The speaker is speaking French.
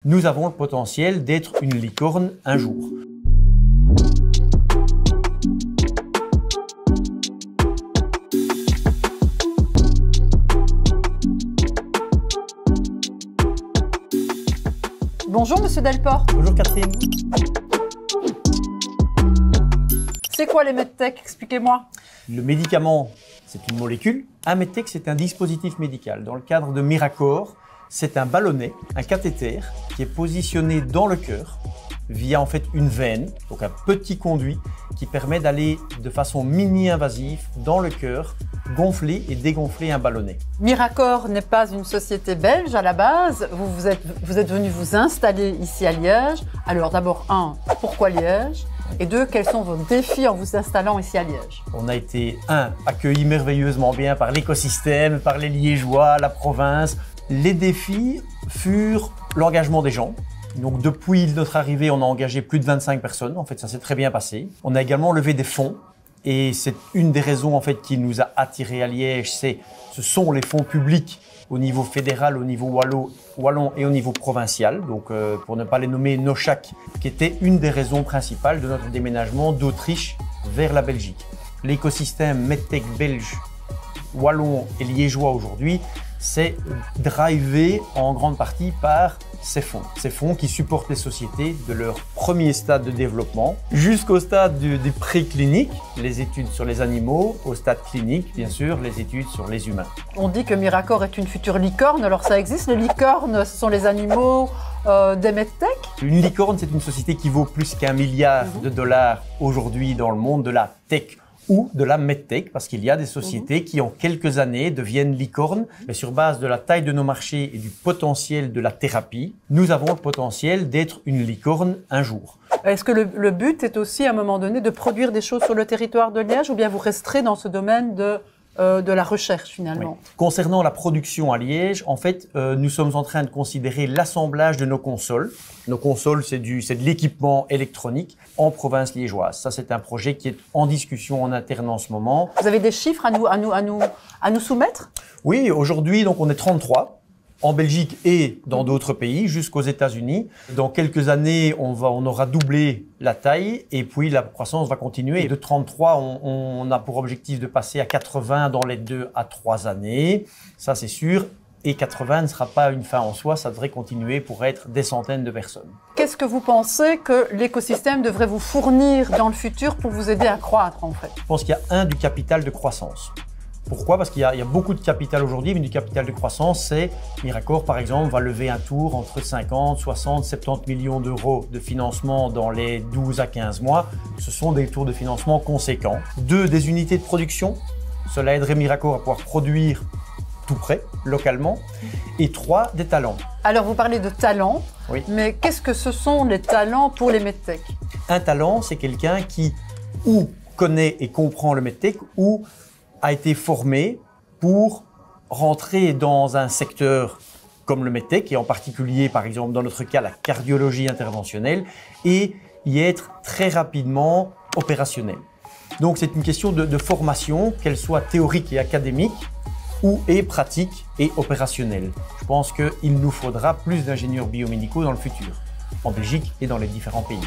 Nous avons le potentiel d'être une licorne un jour. Bonjour Monsieur Delport. Bonjour Catherine. C'est quoi les medtech? Expliquez-moi. Le médicament, c'est une molécule. Un medtech, c'est un dispositif médical. Dans le cadre de Miracor, c'est un ballonnet, un cathéter qui est positionné dans le cœur via en fait une veine, donc un petit conduit qui permet d'aller de façon mini-invasive dans le cœur, gonfler et dégonfler un ballonnet. Miracor n'est pas une société belge à la base. Vous êtes venu vous installer ici à Liège. Alors d'abord, pourquoi Liège? Et deux, quels sont vos défis en vous installant ici à Liège? On a été, accueillis merveilleusement bien par l'écosystème, par les Liégeois, la province. Les défis furent l'engagement des gens. Donc depuis notre arrivée, on a engagé plus de 25 personnes. En fait, ça s'est très bien passé. On a également levé des fonds. Et c'est une des raisons en fait qui nous a attirés à Liège. Ce sont les fonds publics au niveau fédéral, au niveau wallon et au niveau provincial. Donc pour ne pas les nommer, Nochac, qui était une des raisons principales de notre déménagement d'Autriche vers la Belgique. L'écosystème medtech belge, wallon et liégeois aujourd'hui, c'est drivé en grande partie par ces fonds qui supportent les sociétés de leur premier stade de développement jusqu'au stade des précliniques, les études sur les animaux, au stade clinique, bien sûr, les études sur les humains. On dit que Miracor est une future licorne, alors ça existe? Les licornes, ce sont les animaux des medtech? Une licorne, c'est une société qui vaut plus qu'1 milliard de dollars aujourd'hui dans le monde de la tech ou de la medtech, parce qu'il y a des sociétés qui en quelques années deviennent licornes, mais sur base de la taille de nos marchés et du potentiel de la thérapie, nous avons le potentiel d'être une licorne un jour. Est-ce que le but est aussi à un moment donné de produire des choses sur le territoire de Liège, ou bien vous resterez dans ce domaine de la recherche finalement? Oui. Concernant la production à Liège, en fait, nous sommes en train de considérer l'assemblage de nos consoles. Nos consoles, c'est de l'équipement électronique en province liégeoise. Ça, c'est un projet qui est en discussion en interne en ce moment. Vous avez des chiffres à nous soumettre? Oui, aujourd'hui, donc on est 33. En Belgique et dans d'autres pays, jusqu'aux États-Unis. Dans quelques années, on aura doublé la taille et puis la croissance va continuer. Et de 33, on a pour objectif de passer à 80 dans les 2 à 3 années. Ça, c'est sûr. Et 80 ne sera pas une fin en soi, ça devrait continuer pour être des centaines de personnes. Qu'est-ce que vous pensez que l'écosystème devrait vous fournir dans le futur pour vous aider à croître en fait? Je pense qu'il y a du capital de croissance. Pourquoi? Parce qu'il y a beaucoup de capital aujourd'hui, mais du capital de croissance, c'est Miracor, par exemple, va lever un tour entre 50, 60, 70 millions d'euros de financement dans les 12 à 15 mois. Ce sont des tours de financement conséquents. 2, des unités de production. Cela aiderait Miracor à pouvoir produire tout près, localement. Et 3, des talents. Alors, vous parlez de talents, oui. Mais qu'est-ce que ce sont les talents pour les medtech? Un talent, c'est quelqu'un qui ou connaît et comprend le medtech ou a été formé pour rentrer dans un secteur comme le medtech et en particulier, par exemple, dans notre cas, la cardiologie interventionnelle et y être très rapidement opérationnel. Donc, c'est une question de formation, qu'elle soit théorique et académique ou pratique et opérationnelle. Je pense qu'il nous faudra plus d'ingénieurs biomédicaux dans le futur, en Belgique et dans les différents pays.